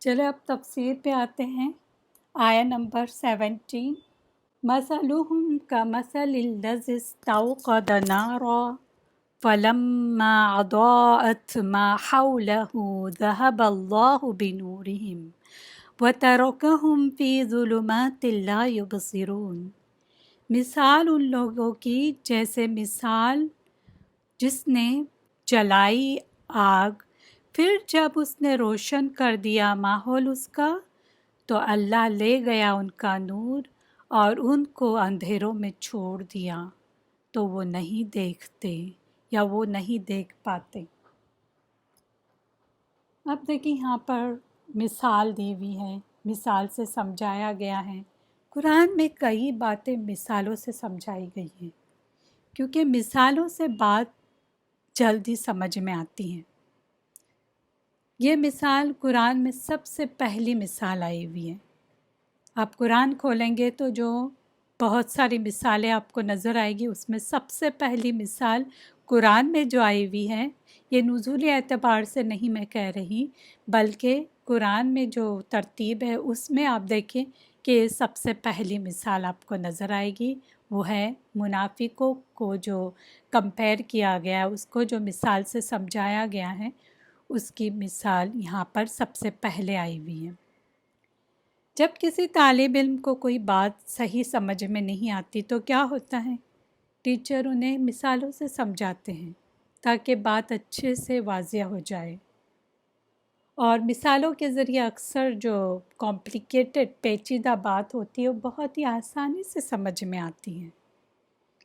چلے اب تفسیر پہ آتے ہیں۔ آیا نمبر 17، مثلہم کمثل الذی استوقد نارا فلما اضاءت ما حولہ ذہب اللہ بنورہم وترکہم فی ظلمات لا یبصرون۔ مثال ان لوگوں کی جیسے مثال جس نے جلائی آگ، پھر جب اس نے روشن کر دیا ماحول اس کا تو اللہ لے گیا ان کا نور اور ان کو اندھیروں میں چھوڑ دیا تو وہ نہیں دیکھتے یا وہ نہیں دیکھ پاتے۔ اب دیکھیں یہاں پر مثال دی ہوئی ہے، مثال سے سمجھایا گیا ہے۔ قرآن میں کئی باتیں مثالوں سے سمجھائی گئی ہیں کیونکہ مثالوں سے بات جلدی سمجھ میں آتی ہیں۔ یہ مثال قرآن میں سب سے پہلی مثال آئی ہوئی ہے۔ آپ قرآن کھولیں گے تو جو بہت ساری مثالیں آپ کو نظر آئے گی، اس میں سب سے پہلی مثال قرآن میں جو آئی ہوئی ہے، یہ نزولی اعتبار سے نہیں میں کہہ رہی، بلکہ قرآن میں جو ترتیب ہے اس میں آپ دیکھیں کہ سب سے پہلی مثال آپ کو نظر آئے گی، وہ ہے منافقوں کو جو کمپیئر کیا گیا، اس کو جو مثال سے سمجھایا گیا ہے، اس کی مثال یہاں پر سب سے پہلے آئی ہوئی ہے۔ جب کسی طالب علم کو کوئی بات صحیح سمجھ میں نہیں آتی تو کیا ہوتا ہے؟ ٹیچر انہیں مثالوں سے سمجھاتے ہیں تاکہ بات اچھے سے واضح ہو جائے، اور مثالوں کے ذریعے اکثر جو کمپلیکیٹڈ پیچیدہ بات ہوتی ہے وہ بہت ہی آسانی سے سمجھ میں آتی ہے۔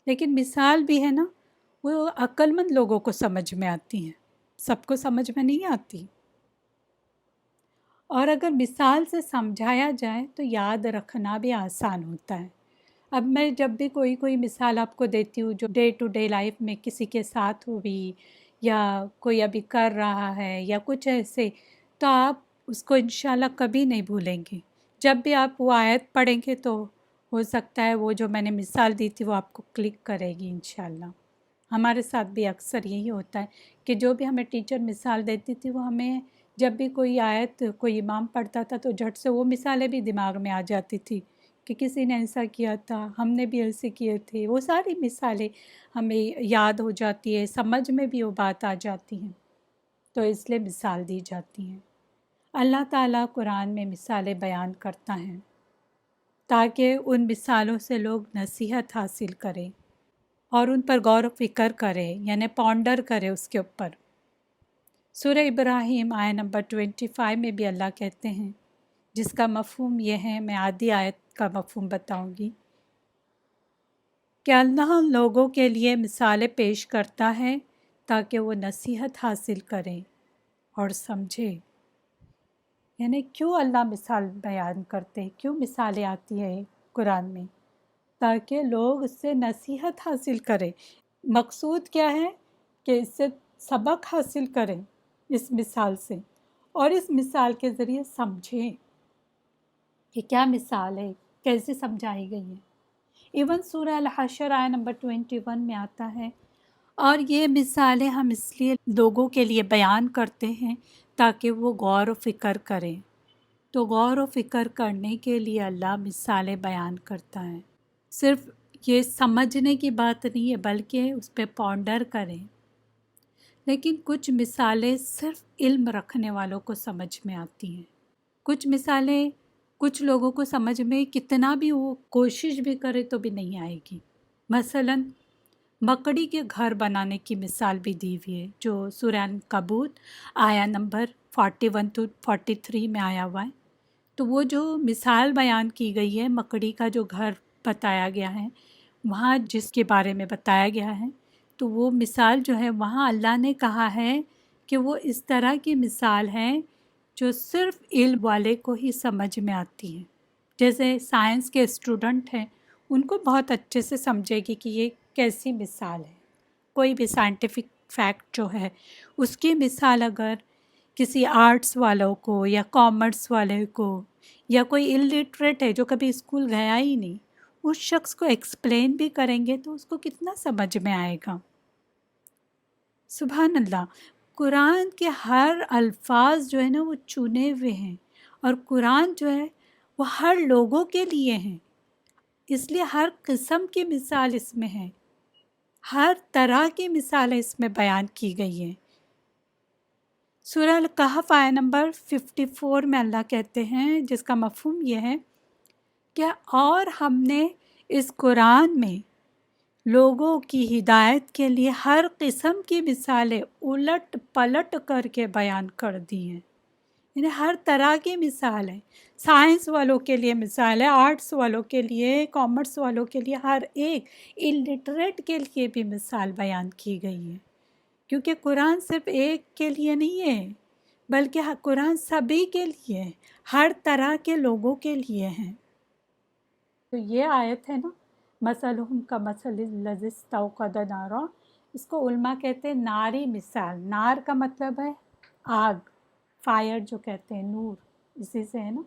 لیکن مثال بھی ہے نا، وہ عقل مند لوگوں کو سمجھ میں آتی ہیں، سب کو سمجھ میں نہیں آتی، اور اگر مثال سے سمجھایا جائے تو یاد رکھنا بھی آسان ہوتا ہے۔ اب میں جب بھی کوئی مثال آپ کو دیتی ہوں جو ڈے ٹو ڈے لائف میں کسی کے ساتھ ہوئی یا کوئی ابھی کر رہا ہے یا کچھ ایسے، تو آپ اس کو انشاءاللہ کبھی نہیں بھولیں گے۔ جب بھی آپ وہ آیت پڑھیں گے تو ہو سکتا ہے وہ جو میں نے مثال دی تھی وہ آپ کو کلک کرے گی انشاءاللہ۔ ہمارے ساتھ بھی اکثر یہی ہوتا ہے کہ جو بھی ہمیں ٹیچر مثال دیتی تھی وہ ہمیں جب بھی کوئی آیت کوئی امام پڑھتا تھا تو جھٹ سے وہ مثالیں بھی دماغ میں آ جاتی تھی کہ کسی نے ایسا کیا تھا، ہم نے بھی ایسے کیے تھے، وہ ساری مثالیں ہمیں یاد ہو جاتی ہے، سمجھ میں بھی وہ بات آ جاتی ہیں، تو اس لیے مثال دی جاتی ہیں۔ اللہ تعالیٰ قرآن میں مثالیں بیان کرتا ہے تاکہ ان مثالوں سے لوگ نصیحت حاصل کریں اور ان پر غور و فکر کرے، یعنی پونڈر کرے اس کے اوپر۔ سورہ ابراہیم آیہ نمبر 25 میں بھی اللہ کہتے ہیں، جس کا مفہوم یہ ہے، میں آدھی آیت کا مفہوم بتاؤں گی، کہ اللہ لوگوں کے لیے مثالیں پیش کرتا ہے تاکہ وہ نصیحت حاصل کریں اور سمجھے۔ یعنی کیوں اللہ مثال بیان کرتے ہیں، کیوں مثالیں آتی ہیں قرآن میں؟ تاکہ لوگ اس سے نصیحت حاصل کریں۔ مقصود کیا ہے کہ اس سے سبق حاصل کریں اس مثال سے، اور اس مثال کے ذریعے سمجھیں کہ کیا مثال ہے، کیسے سمجھائی گئی ہے۔ ایون سورہ الحشر آیہ نمبر 21 میں آتا ہے، اور یہ مثالیں ہم اس لیے لوگوں کے لیے بیان کرتے ہیں تاکہ وہ غور و فکر کریں۔ تو غور و فکر کرنے کے لیے اللہ مثالیں بیان کرتا ہے۔ صرف یہ سمجھنے کی بات نہیں ہے بلکہ اس پہ پونڈر کریں۔ لیکن کچھ مثالیں صرف علم رکھنے والوں کو سمجھ میں آتی ہیں، کچھ مثالیں کچھ لوگوں کو سمجھ میں کتنا بھی وہ کوشش بھی کرے تو بھی نہیں آئے گی۔ مثلاً مکڑی کے گھر بنانے کی مثال بھی دی ہوئی ہے جو سورہ عنکبوت آیہ نمبر 41 to 43 میں آیا ہوا ہے۔ تو وہ جو مثال بیان کی گئی ہے، مکڑی کا جو گھر بتایا گیا ہے، وہاں جس کے بارے میں بتایا گیا ہے، تو وہ مثال جو ہے وہاں اللہ نے کہا ہے کہ وہ اس طرح کی مثال ہے جو صرف علم والے کو ہی سمجھ میں آتی ہے۔ جیسے سائنس کے اسٹوڈنٹ ہیں، ان کو بہت اچھے سے سمجھے گی کہ یہ کیسی مثال ہے۔ کوئی بھی سائنٹیفک فیکٹ جو ہے اس کی مثال اگر کسی آرٹس والوں کو یا کامرس والے کو یا کوئی الٹریٹ ہے جو کبھی اسکول گیا ہی نہیں، اس شخص کو ایکسپلین بھی کریں گے تو اس کو کتنا سمجھ میں آئے گا۔ سبحان اللہ، قرآن کے ہر الفاظ جو ہے نا وہ چنے ہوئے ہیں، اور قرآن جو ہے وہ ہر لوگوں کے لیے ہیں، اس لیے ہر قسم کی مثال اس میں ہے، ہر طرح کی مثالیں اس میں بیان کی گئی ہیں۔ سورہ الکہف آیہ نمبر 54 میں اللہ کہتے ہیں، جس کا مفہوم یہ ہے کہ اور ہم نے اس قرآن میں لوگوں کی ہدایت کے لیے ہر قسم کی مثالیں الٹ پلٹ کر کے بیان کر دی ہیں، یعنی ہر طرح کی مثال ہے، سائنس والوں کے لیے مثال ہے، آرٹس والوں کے لیے، کامرس والوں کے لیے، ہر ایک الٹریٹ کے لیے بھی مثال بیان کی گئی ہے، کیونکہ قرآن صرف ایک کے لیے نہیں ہے بلکہ قرآن سبھی کے لیے ہے، ہر طرح کے لوگوں کے لیے ہیں۔ تو یہ آیت ہے نا، مثلہم کمثل الذی استوقد نارا، اس کو علماء کہتے ہیں ناری مثال۔ نار کا مطلب ہے آگ، فائر جو کہتے ہیں، نور اسی سے ہے نا،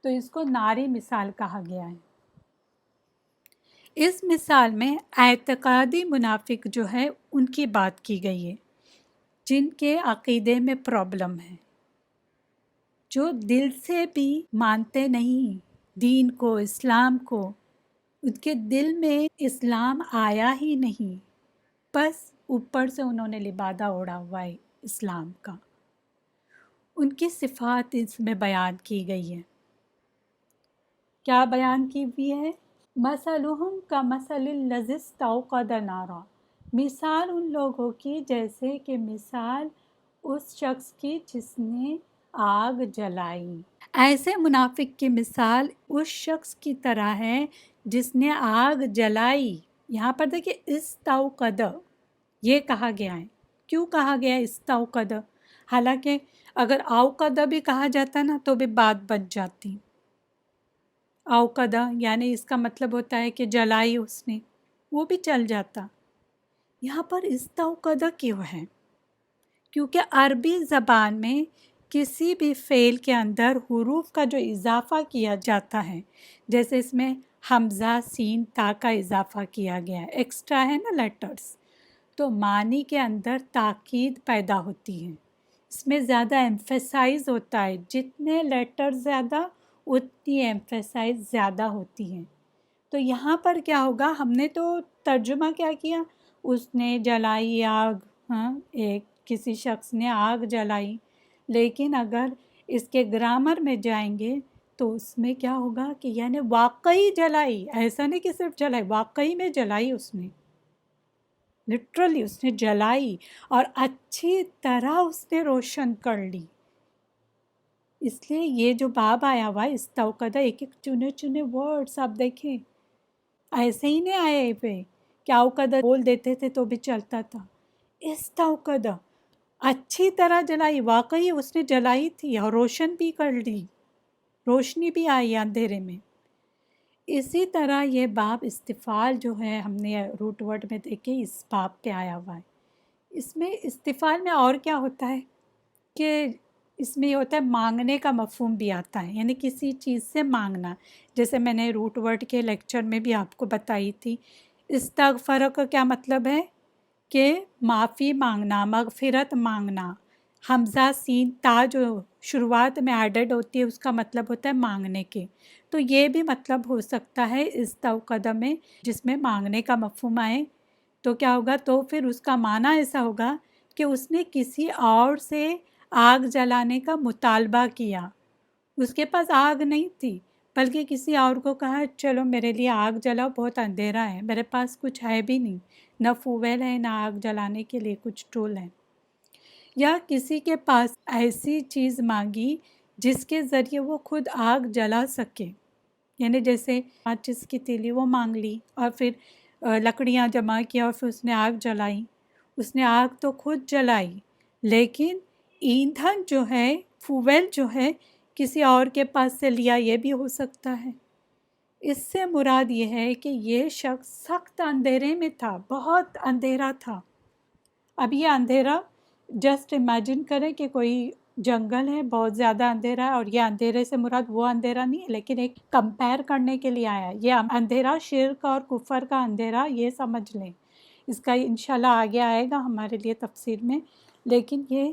تو اس کو ناری مثال کہا گیا ہے۔ اس مثال میں اعتقادی منافق جو ہے ان کی بات کی گئی ہے، جن کے عقیدے میں پرابلم ہے، جو دل سے بھی مانتے نہیں دین کو، اسلام کو، ان کے دل میں اسلام آیا ہی نہیں، بس اوپر سے انہوں نے لبادہ اوڑھا ہوا ہے اسلام کا۔ ان کی صفات اس میں بیان کی گئی ہے۔ کیا بیان کی ہوئی ہے؟ مثلہم کمثل الذی استوقد نارا، مثال ان لوگوں کی جیسے کہ مثال اس شخص کی جس نے آگ جلائی۔ ایسے منافق کی مثال اس شخص کی طرح ہے جس نے آگ جلائی۔ یہاں پر دیکھیں استوقد یہ کہا گیا ہے، کیوں کہا گیا ہے استوقد؟ حالانکہ اگر اوقد بھی کہا جاتا نا تو بھی بات بن جاتی۔ اوقدہ یعنی اس کا مطلب ہوتا ہے کہ جلائی اس نے، وہ بھی چل جاتا۔ یہاں پر استوقدہ کیوں ہے؟ کیونکہ عربی زبان میں کسی بھی فعل کے اندر حروف کا جو اضافہ کیا جاتا ہے، جیسے اس میں حمزہ سین تا کا اضافہ کیا گیا ہے، ایکسٹرا ہے نا لیٹرز، تو معنی کے اندر تاکید پیدا ہوتی ہے، اس میں زیادہ ایمفیسائز ہوتا ہے، جتنے لیٹر زیادہ اتنی ایمفیسائز زیادہ ہوتی ہیں۔ تو یہاں پر کیا ہوگا، ہم نے تو ترجمہ کیا کیا، اس نے جلائی آگ، ہاں ایک کسی شخص نے آگ جلائی، لیکن اگر اس کے گرامر میں جائیں گے تو اس میں کیا ہوگا کہ یعنی واقعی جلائی، ایسا نہیں کہ صرف جلائی، واقعی میں جلائی اس نے، لٹرلی اس نے جلائی اور اچھی طرح اس نے روشن کر لی۔ اس لیے یہ جو باب آیا ہوا ہے استوقدہ، ایک ایک چنے چنے ورڈز آپ دیکھیں، ایسے ہی نہیں آئے پہ کیا اوقدہ بول دیتے تھے تو بھی چلتا تھا۔ استوقدہ اچھی طرح جلائی، واقعی اس نے جلائی تھی اور روشن بھی کر لی، روشنی بھی آئی اندھیرے میں۔ اسی طرح یہ باب استفعال جو ہے ہم نے روٹ ورڈ میں دیکھے، اس باب پہ آیا ہوا ہے۔ اس میں استفعال میں اور کیا ہوتا ہے کہ اس میں یہ ہوتا ہے مانگنے کا مفہوم بھی آتا ہے، یعنی کسی چیز سے مانگنا، جیسے میں نے روٹ ورڈ کے لیکچر میں بھی آپ کو بتائی تھی۔ استغفر کا کیا مطلب ہے کہ معافی مانگنا، مغفرت مانگنا۔ حمزہ سین تا جو شروعات میں ایڈڈ ہوتی ہے اس کا مطلب ہوتا ہے مانگنے کے، تو یہ بھی مطلب ہو سکتا ہے استوقدہ میں، جس میں مانگنے کا مفہوم آئے تو کیا ہوگا، تو پھر اس کا معنی ایسا ہوگا کہ اس نے کسی اور سے آگ جلانے کا مطالبہ کیا، اس کے پاس آگ نہیں تھی بلکہ کسی اور کو کہا چلو میرے لیے آگ جلاؤ، بہت اندھیرا ہے، میرے پاس کچھ ہے بھی نہیں، نہ فویل ہے نہ آگ جلانے کے لیے کچھ ٹول ہے، یا کسی کے پاس ایسی چیز مانگی جس کے ذریعے وہ خود آگ جلا سکے، یعنی جیسے ماچس کی تیلی وہ مانگ لی اور پھر لکڑیاں جمع کیا اور پھر اس نے آگ جلائی، اس نے آگ تو خود جلائی لیکن ایندھن جو ہے، فویل جو ہے، کسی اور کے پاس سے لیا، یہ بھی ہو سکتا ہے۔ اس سے مراد یہ ہے کہ یہ شخص سخت اندھیرے میں تھا، بہت اندھیرا تھا۔ اب یہ اندھیرا جسٹ امیجن کریں کہ کوئی جنگل ہے، بہت زیادہ اندھیرا ہے، اور یہ اندھیرے سے مراد وہ اندھیرا نہیں ہے، لیکن ایک کمپیر کرنے کے لیے آیا ہے۔ یہ اندھیرا شرک اور کفر کا اندھیرا، یہ سمجھ لیں، اس کا انشاءاللہ آگے آئے گا ہمارے لیے تفسیر میں، لیکن یہ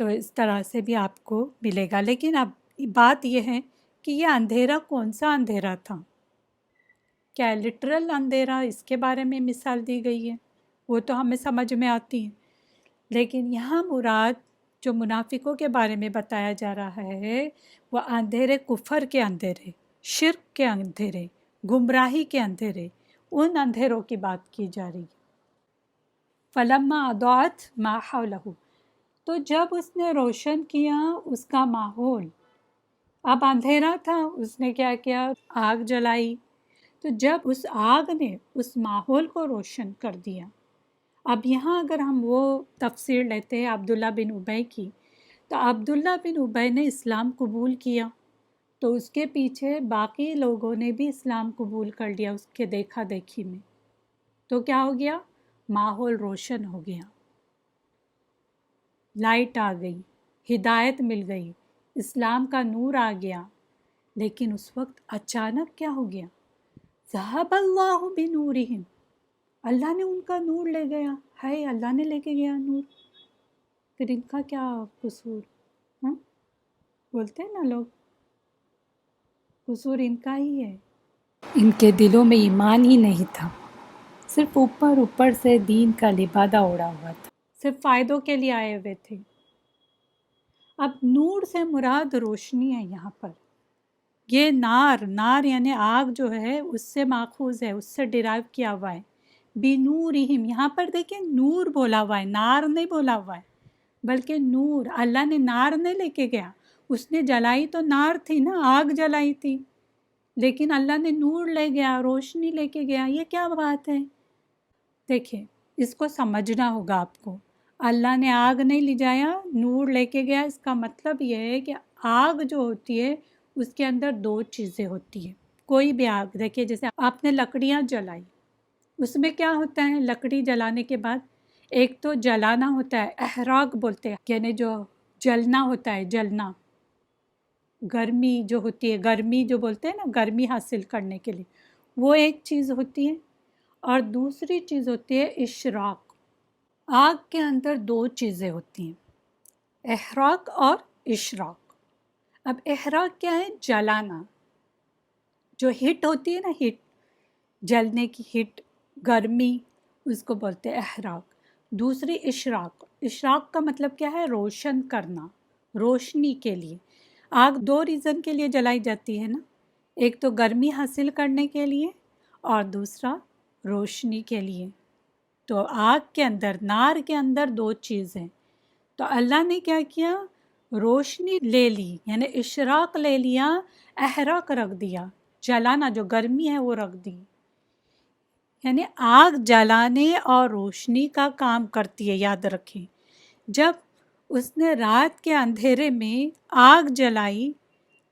تو اس طرح سے بھی آپ کو ملے گا۔ لیکن اب بات یہ ہے کہ یہ اندھیرا کون سا اندھیرا تھا؟ کیا لٹرل اندھیرا، اس کے بارے میں مثال دی گئی ہے، وہ تو ہمیں سمجھ میں آتی ہے، لیکن یہاں مراد جو منافقوں کے بارے میں بتایا جا رہا ہے وہ اندھیرے کفر کے اندھیرے، شرک کے اندھیرے، گمراہی کے اندھیرے، ان اندھیروں کی بات کی جا رہی ہے۔ فلما اضاءت ما حولہ، تو جب اس نے روشن کیا اس کا ماحول، اب اندھیرا تھا، اس نے کیا کیا؟ آگ جلائی۔ تو جب اس آگ نے اس ماحول کو روشن کر دیا، اب یہاں اگر ہم وہ تفسیر لیتے ہیں عبداللہ بن ابی کی، تو عبداللہ بن ابی نے اسلام قبول کیا، تو اس کے پیچھے باقی لوگوں نے بھی اسلام قبول کر لیا اس کے دیکھا دیکھی میں، تو کیا ہو گیا؟ ماحول روشن ہو گیا، لائٹ آ گئی، ہدایت مل گئی، اسلام کا نور آ گیا۔ لیکن اس وقت اچانک کیا ہو گیا؟ ذہب اللہ بنورہم، اللہ نے ان کا نور لے گیا، ہے اللہ نے لے کے گیا نور، پھر ان کا کیا قصور؟ ہاں بولتے ہیں نا لوگ، قصور ان کا ہی ہے، ان کے دلوں میں ایمان ہی نہیں تھا، صرف اوپر اوپر سے دین کا لبادہ اوڑا ہوا تھا، صرف فائدوں کے لیے آئے ہوئے تھے۔ اب نور سے مراد روشنی ہے یہاں پر، یہ نار یعنی آگ جو ہے اس سے ماخوذ ہے، اس سے ڈرائیو کیا ہوا ہے۔ بنورہم، یہاں پر دیکھیں نور بولا ہوا ہے، نار نہیں بولا ہوا ہے، بلکہ نور۔ اللہ نے نار نہیں لے کے گیا، اس نے جلائی تو نار تھی نا، آگ جلائی تھی، لیکن اللہ نے نور لے گیا، روشنی لے کے گیا، یہ کیا بات ہے؟ دیکھیں اس کو سمجھنا ہوگا آپ کو، اللہ نے آگ نہیں لے جایا، نور لے کے گیا، اس کا مطلب یہ ہے کہ آگ جو ہوتی ہے اس کے اندر دو چیزیں ہوتی ہیں۔ کوئی بھی آگ، دیکھیے جیسے آپ نے لکڑیاں جلائی، اس میں کیا ہوتا ہے؟ لکڑی جلانے کے بعد ایک تو جلانا ہوتا ہے، احراق بولتے ہیں، یعنی جو جلنا ہوتا ہے، جلنا، گرمی جو ہوتی ہے، گرمی جو بولتے ہیں نا، گرمی حاصل کرنے کے لیے، وہ ایک چیز ہوتی ہے، اور دوسری چیز ہوتی ہے اشراق۔ آگ کے اندر دو چیزیں ہوتی ہیں، احراق اور اشراق۔ اب احراق کیا ہے؟ جلانا، جو ہیٹ ہوتی ہے نا، ہیٹ، جلنے کی ہیٹ، گرمی، اس کو بولتے ہیں احراق۔ دوسری اشراق، اشراق کا مطلب کیا ہے؟ روشن کرنا، روشنی کے لیے۔ آگ دو ریزن کے لیے جلائی جاتی ہے نا، ایک تو گرمی حاصل کرنے کے لیے اور دوسرا روشنی کے لیے۔ تو آگ کے اندر، نار کے اندر دو چیزیں، تو اللہ نے کیا کیا؟ روشنی لے لی، یعنی اشراق لے لیا، احراق رکھ دیا، جلانا جو گرمی ہے وہ رکھ دی، یعنی آگ جلانے اور روشنی کا کام کرتی ہے، یاد رکھیں۔ جب اس نے رات کے اندھیرے میں آگ جلائی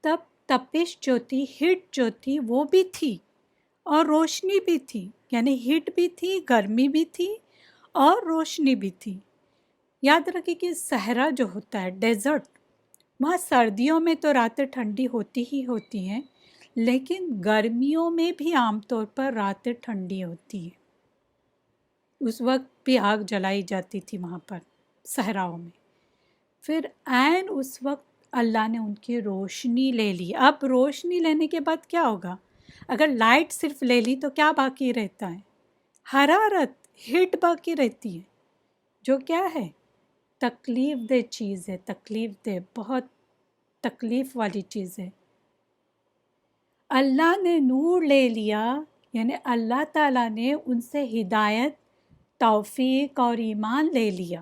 تب تپش جو تھی، ہیٹ جو تھی وہ بھی تھی اور روشنی بھی تھی، یعنی ہیٹ بھی تھی، گرمی بھی تھی اور روشنی بھی تھی۔ یاد رکھیں کہ صحرا جو ہوتا ہے، ڈیزرٹ، وہاں سردیوں میں تو راتیں ٹھنڈی ہوتی ہی ہوتی ہیں، لیکن گرمیوں میں بھی عام طور پر راتیں ٹھنڈی ہوتی ہیں، اس وقت بھی آگ جلائی جاتی تھی وہاں پر صحراؤں میں۔ پھر عین اس وقت اللہ نے ان کی روشنی لے لی۔ اب روشنی لینے کے بعد کیا ہوگا؟ اگر لائٹ صرف لے لی تو کیا باقی رہتا ہے؟ حرارت، ہیٹ باقی رہتی ہے، جو کیا ہے؟ تکلیف دہ چیز ہے، تکلیف دہ، بہت تکلیف والی چیز ہے۔ اللہ نے نور لے لیا، یعنی اللہ تعالیٰ نے ان سے ہدایت، توفیق اور ایمان لے لیا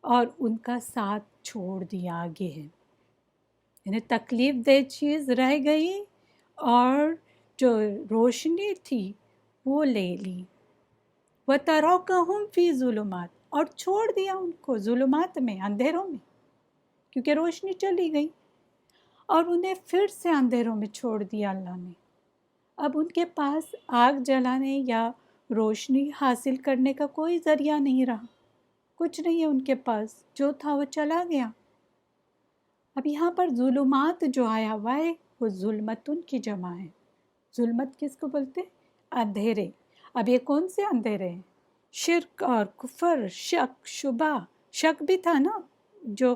اور ان کا ساتھ چھوڑ دیا، آگے ہے، یعنی تکلیف دہ چیز رہ گئی اور جو روشنی تھی وہ لے لی۔ وَتَرَكَهُمْ فِي ظُلُمَاتٍ، اور چھوڑ دیا ان کو ظلمات میں، اندھیروں میں، کیونکہ روشنی چلی گئی، اور انہیں پھر سے اندھیروں میں چھوڑ دیا اللہ نے۔ اب ان کے پاس آگ جلانے یا روشنی حاصل کرنے کا کوئی ذریعہ نہیں رہا، کچھ نہیں ہے ان کے پاس، جو تھا وہ چلا گیا۔ اب یہاں پر ظلمات جو آیا ہوا ہے وہ ظلمتن کی جمع ہے۔ ظلمت کس کو بولتے؟ اندھیرے۔ اب یہ کون سے اندھیرے ہیں؟ شرک اور کفر، شک، شبہ، شک بھی تھا نا، جو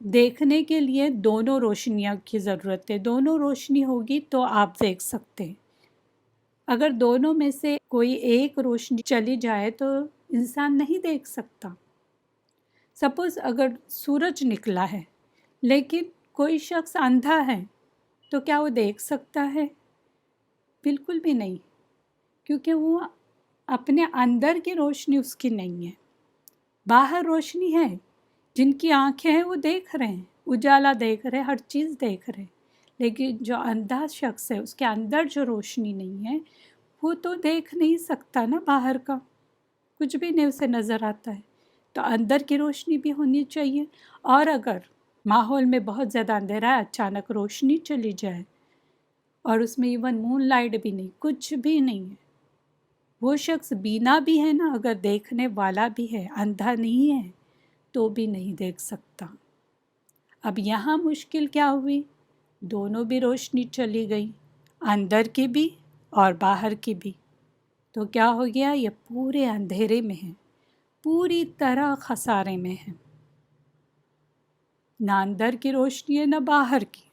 دیکھنے کے لیے دونوں روشنیاں کی ضرورت ہے، دونوں روشنی ہوگی تو آپ دیکھ سکتے ہیں۔ اگر دونوں میں سے کوئی ایک روشنی چلی جائے تو انسان نہیں دیکھ سکتا۔ سپوز اگر سورج نکلا ہے لیکن کوئی شخص اندھا ہے تو کیا وہ دیکھ سکتا ہے؟ بالکل بھی نہیں، کیونکہ وہ اپنے اندر کی روشنی اس کی نہیں ہے۔ باہر روشنی ہے، جن کی آنکھیں ہیں وہ دیکھ رہے ہیں، اجالا دیکھ رہے ہیں، ہر چیز دیکھ رہے ہیں، لیکن جو اندھا شخص ہے اس کے اندر جو روشنی نہیں ہے وہ تو دیکھ نہیں سکتا نا، باہر کا کچھ بھی نہیں اسے نظر آتا ہے۔ تو اندر کی روشنی بھی ہونی چاہیے، اور اگر ماحول میں بہت زیادہ اندھیرا ہے، اچانک روشنی چلی جائے اور اس میں ایون مون لائٹ بھی نہیں، کچھ بھی نہیں ہے، وہ شخص بینا بھی ہے نا، اگر دیکھنے والا بھی ہے، اندھا نہیں ہے تو بھی نہیں دیکھ سکتا۔ اب یہاں مشکل کیا ہوئی؟ دونوں بھی روشنی چلی گئی، اندر کی بھی اور باہر کی بھی، تو کیا ہو گیا؟ یہ پورے اندھیرے میں ہے، پوری طرح خسارے میں ہے، نہ اندر کی روشنی ہے نہ باہر کی۔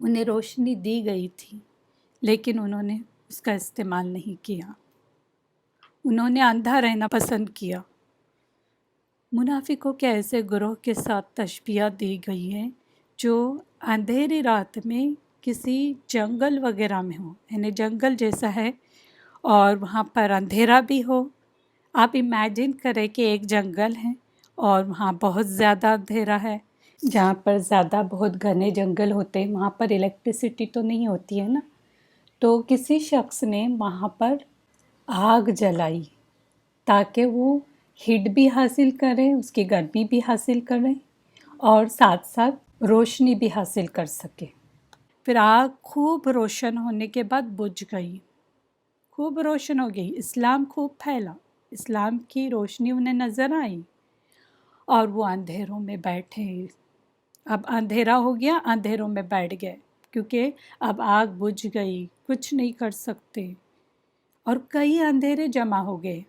انہیں روشنی دی گئی تھی لیکن انہوں نے اس کا استعمال نہیں کیا، انہوں نے اندھا رہنا پسند کیا۔ منافقوں کے ایسے گروہ کے ساتھ تشبیہ دی گئی ہے جو اندھیری رات میں کسی جنگل وغیرہ میں ہو، یعنی جنگل جیسا ہے اور وہاں پر اندھیرا بھی ہو۔ آپ امیجن کریں کہ ایک جنگل ہے اور وہاں بہت زیادہ اندھیرا ہے، جہاں پر زیادہ بہت گھنے جنگل ہوتے ہیں وہاں پر الیکٹریسٹی تو نہیں ہوتی ہے نا، تو کسی شخص نے وہاں پر آگ جلائی تاکہ وہ ہیٹ بھی حاصل کرے، اس کی گرمی بھی حاصل کرے اور ساتھ ساتھ روشنی بھی حاصل کر سکے۔ پھر آگ خوب روشن ہونے کے بعد بجھ گئی، خوب روشن ہو گئی، اسلام خوب پھیلا، اسلام کی روشنی انہیں نظر آئی اور وہ اندھیروں میں بیٹھے۔ اب اندھیرا ہو گیا، اندھیروں میں بیٹھ گئے کیونکہ اب آگ بجھ گئی، کچھ نہیں کر سکتے، اور کئی اندھیرے جمع ہو گئے۔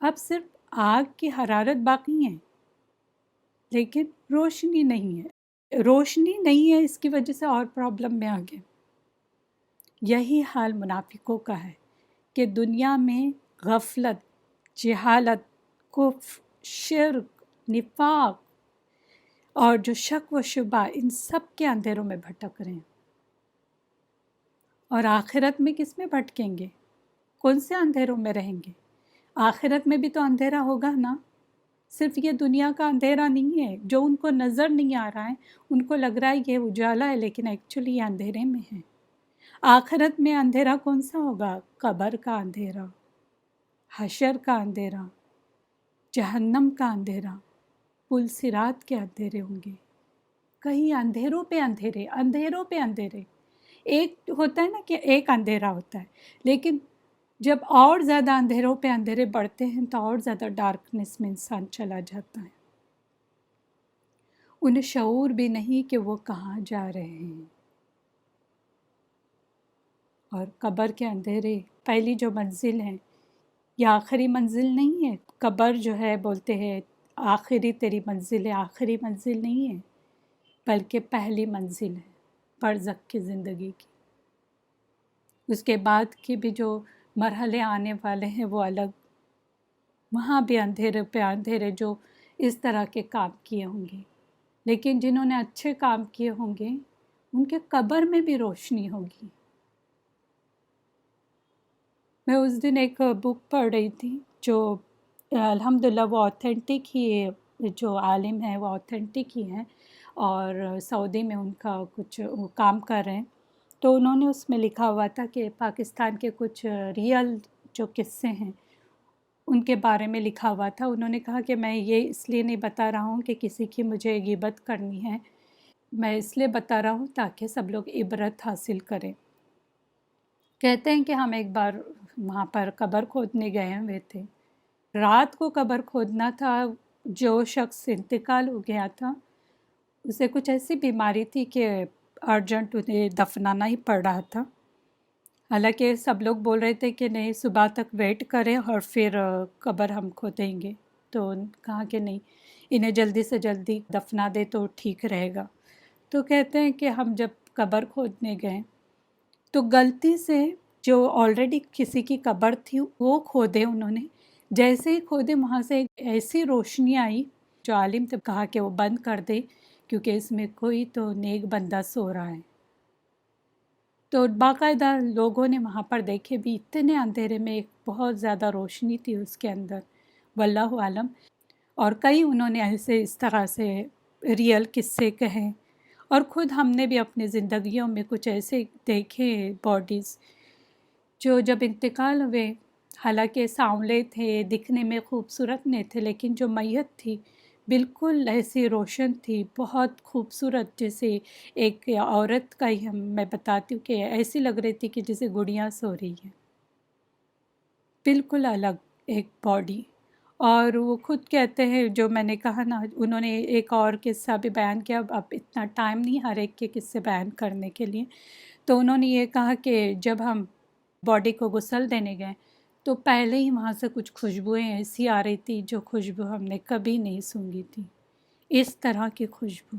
اب صرف آگ کی حرارت باقی ہے لیکن روشنی نہیں ہے، روشنی نہیں ہے، اس کی وجہ سے اور پرابلم میں آ گئے۔ یہی حال منافقوں کا ہے کہ دنیا میں غفلت، جہالت، کفر، شرک، نفاق اور جو شک و شبہ، ان سب کے اندھیروں میں بھٹک رہے ہیں، اور آخرت میں کس میں بھٹکیں گے؟ کون سے اندھیروں میں رہیں گے؟ آخرت میں بھی تو اندھیرا ہوگا نا، صرف یہ دنیا کا اندھیرا نہیں ہے جو ان کو نظر نہیں آ رہا ہے، ان کو لگ رہا ہے یہ اجالا ہے لیکن ایکچولی یہ اندھیرے میں ہے۔ آخرت میں اندھیرا کون سا ہوگا؟ قبر کا اندھیرا، حشر کا اندھیرا، جہنم کا اندھیرا، پل صراط کے اندھیرے ہوں گے، کئی اندھیروں پہ اندھیرے، اندھیروں پہ اندھیرے۔ ایک ہوتا ہے نا کہ ایک اندھیرا ہوتا ہے، لیکن جب اور زیادہ اندھیروں پہ اندھیرے بڑھتے ہیں تو اور زیادہ ڈارکنیس میں انسان چلا جاتا ہے، انہیں شعور بھی نہیں کہ وہ کہاں جا رہے ہیں۔ اور قبر کے اندھیرے، پہلی جو منزل ہے یہ آخری منزل نہیں ہے، قبر جو ہے بولتے ہیں آخری تیری منزل ہے، آخری منزل نہیں ہے بلکہ پہلی منزل ہے برزخ کی زندگی کی۔ اس کے بعد کے بھی جو مرحلے آنے والے ہیں وہ الگ، وہاں بھی اندھیرے پہ اندھیرے جو اس طرح کے کام کیے ہوں گے، لیکن جنہوں نے اچھے کام کیے ہوں گے ان کے قبر میں بھی روشنی ہوگی۔ میں اس دن ایک بک پڑھ رہی تھی جو الحمدللہ وہ آتھینٹک ہی ہے، جو عالم ہیں وہ آتھینٹک ہی ہیں اور سعودی میں ان کا کچھ وہ کام کر رہے ہیں، تو انہوں نے اس میں لکھا ہوا تھا کہ پاکستان کے کچھ ریئل جو قصے ہیں ان کے بارے میں لکھا ہوا تھا۔ انہوں نے کہا کہ میں یہ اس لیے نہیں بتا رہا ہوں کہ کسی کی مجھے غیبت کرنی ہے، میں اس لیے بتا رہا ہوں تاکہ سب لوگ عبرت حاصل کریں۔ کہتے ہیں کہ ہم ایک بار وہاں پر قبر کھودنے گئے ہوئے تھے، رات کو قبر کھودنا تھا، جو شخص انتقال ہو گیا تھا اسے کچھ ایسی بیماری تھی کہ ارجنٹ انہیں دفنانا ہی پڑ رہا تھا، حالانکہ سب لوگ بول رہے تھے کہ نہیں صبح تک ویٹ کریں اور پھر قبر ہم کھودیں گے، تو کہا کہ نہیں، انہیں جلدی سے جلدی دفنا دے تو ٹھیک رہے گا۔ تو کہتے ہیں کہ ہم جب قبر کھودنے گئے تو غلطی سے جو آلریڈی کسی کی قبر تھی وہ کھودے انہوں نے، جیسے ہی کھودے وہاں سے ایک ایسی روشنی آئی، جو عالم نے کہا کہ وہ بند کر دے کیونکہ اس میں کوئی تو نیک بندہ سو رہا ہے۔ تو باقاعدہ لوگوں نے وہاں پر دیکھے بھی، اتنے اندھیرے میں ایک بہت زیادہ روشنی تھی اس کے اندر، واللہ عالم۔ اور کئی انہوں نے ایسے اس طرح سے ریئل قصے کہیں، اور خود ہم نے بھی اپنی زندگیوں میں کچھ ایسے دیکھے باڈیز جو جب انتقال ہوئے، حالانکہ سانولے تھے، دکھنے میں خوبصورت نہیں تھے، لیکن جو میت تھی بالکل ایسی روشن تھی، بہت خوبصورت، جیسے ایک عورت کا ہی میں بتاتی ہوں کہ ایسی لگ رہی تھی کہ جیسے گڑیاں سو رہی ہیں، بالکل الگ ایک باڈی۔ اور وہ خود کہتے ہیں، جو میں نے کہا نا، انہوں نے ایک اور قصہ بھی بیان کیا، اب اتنا ٹائم نہیں ہر ایک کے قصے بیان کرنے کے لیے، تو انہوں نے یہ کہا کہ جب ہم باڈی کو غسل دینے گئے تو پہلے ہی وہاں سے کچھ خوشبوئیں ایسی آ رہی تھی جو خوشبو ہم نے کبھی نہیں سونگھی تھی، اس طرح کی خوشبو۔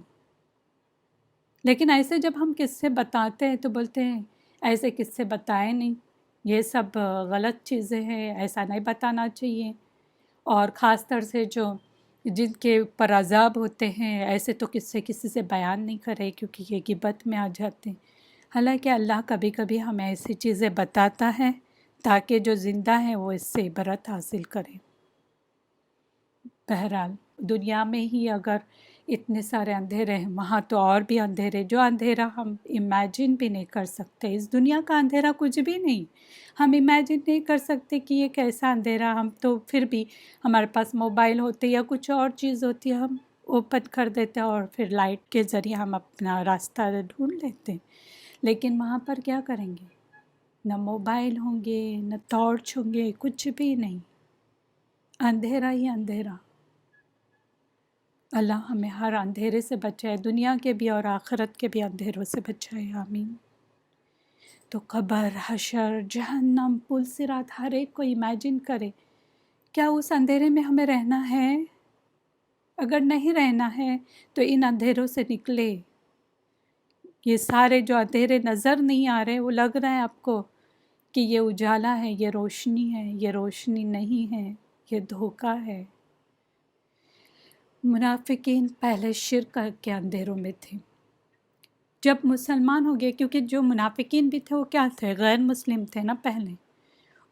لیکن ایسے جب ہم قصے بتاتے ہیں تو بولتے ہیں ایسے قصے بتائے نہیں، یہ سب غلط چیزیں ہیں، ایسا نہیں بتانا چاہیے، اور خاص طور سے جو جن کے اوپر عذاب ہوتے ہیں ایسے تو قصے کسی سے بیان نہیں کرے کیونکہ یہ غیبت میں آ جاتے ہیں۔ حالانکہ اللہ کبھی کبھی ہمیں ایسی چیزیں بتاتا ہے تاکہ جو زندہ ہیں وہ اس سے عبرت حاصل کریں۔ بہرحال دنیا میں ہی اگر اتنے سارے اندھیرے ہیں، وہاں تو اور بھی اندھیرے، جو اندھیرا ہم امیجن بھی نہیں کر سکتے۔ اس دنیا کا اندھیرا کچھ بھی نہیں، ہم امیجن نہیں کر سکتے کہ یہ کیسا اندھیرا۔ ہم تو پھر بھی ہمارے پاس موبائل ہوتے یا کچھ اور چیز ہوتی ہے، ہم اوپن کر دیتے ہیں اور پھر لائٹ کے ذریعے ہم اپنا راستہ ڈھونڈ لیتے ہیں، لیکن وہاں پر کیا کریں گے؟ نہ موبائل ہوں گے، نہ ٹارچ ہوں گے، کچھ بھی نہیں، اندھیرا ہی اندھیرا۔ اللہ ہمیں ہر اندھیرے سے بچائے، دنیا کے بھی اور آخرت کے بھی اندھیروں سے بچائے، آمین۔ تو قبر، حشر، جہنم، پل صراط، ہر ایک کو امیجن کرے، کیا اس اندھیرے میں ہمیں رہنا ہے؟ اگر نہیں رہنا ہے تو ان اندھیروں سے نکلے۔ یہ سارے جو اندھیرے نظر نہیں آ رہے، وہ لگ رہا ہے آپ کو کہ یہ اجالا ہے، یہ روشنی ہے، یہ روشنی نہیں ہے، یہ دھوکہ ہے۔ منافقین پہلے شرک کے اندھیروں میں تھے، جب مسلمان ہو گئے، کیونکہ جو منافقین بھی تھے وہ کیا تھے؟ غیر مسلم تھے نا پہلے،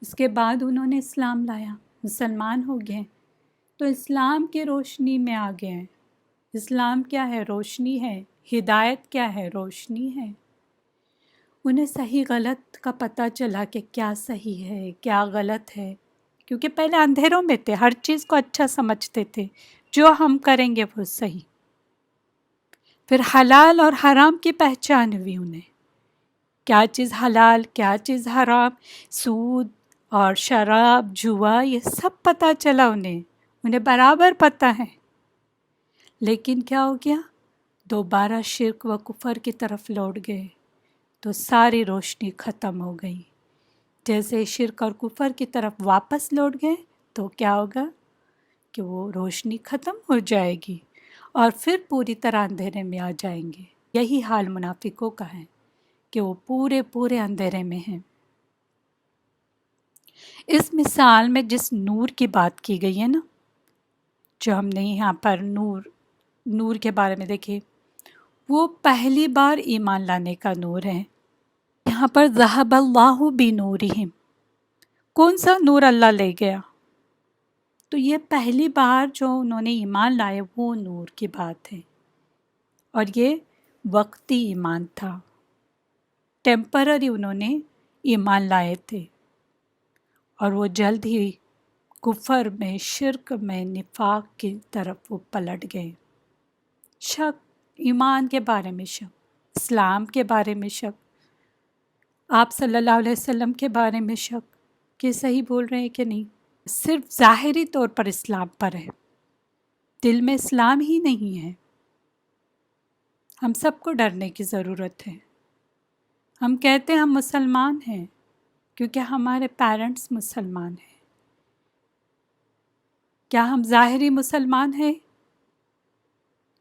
اس کے بعد انہوں نے اسلام لایا، مسلمان ہو گئے تو اسلام کی روشنی میں آ گئے ہیں۔ اسلام کیا ہے؟ روشنی ہے۔ ہدایت کیا ہے؟ روشنی ہے۔ انہیں صحیح غلط کا پتہ چلا کہ کیا صحیح ہے کیا غلط ہے، کیونکہ پہلے اندھیروں میں تھے، ہر چیز کو اچھا سمجھتے تھے، جو ہم کریں گے وہ صحیح۔ پھر حلال اور حرام کی پہچان ہوئی انہیں، کیا چیز حلال کیا چیز حرام، سود اور شراب، جوا، یہ سب پتہ چلا انہیں برابر پتہ ہے۔ لیکن کیا ہو گیا؟ دوبارہ شرک و کفر کی طرف لوٹ گئے تو ساری روشنی ختم ہو گئی۔ جیسے شرک اور کفر کی طرف واپس لوٹ گئے تو کیا ہوگا کہ وہ روشنی ختم ہو جائے گی اور پھر پوری طرح اندھیرے میں آ جائیں گے۔ یہی حال منافقوں کا ہے کہ وہ پورے اندھیرے میں ہیں۔ اس مثال میں جس نور کی بات کی گئی ہے نا، جو ہم نے یہاں پر نور کے بارے میں دیکھے، وہ پہلی بار ایمان لانے کا نور ہے۔ یہاں پر ذہب اللہ بنورہم، کون سا نور اللہ لے گیا؟ تو یہ پہلی بار جو انہوں نے ایمان لائے وہ نور کی بات ہے، اور یہ وقتی ایمان تھا، ٹیمپرری انہوں نے ایمان لائے تھے، اور وہ جلد ہی کفر میں، شرک میں، نفاق کی طرف وہ پلٹ گئے۔ شک، ایمان کے بارے میں شک، اسلام کے بارے میں شک، آپ صلی اللہ علیہ وسلم کے بارے میں شک کہ صحیح بول رہے ہیں کہ نہیں، صرف ظاہری طور پر اسلام پر ہے، دل میں اسلام ہی نہیں ہے۔ ہم سب کو ڈرنے کی ضرورت ہے۔ ہم کہتے ہیں ہم مسلمان ہیں کیونکہ ہمارے پیرنٹس مسلمان ہیں۔ کیا ہم ظاہری مسلمان ہیں؟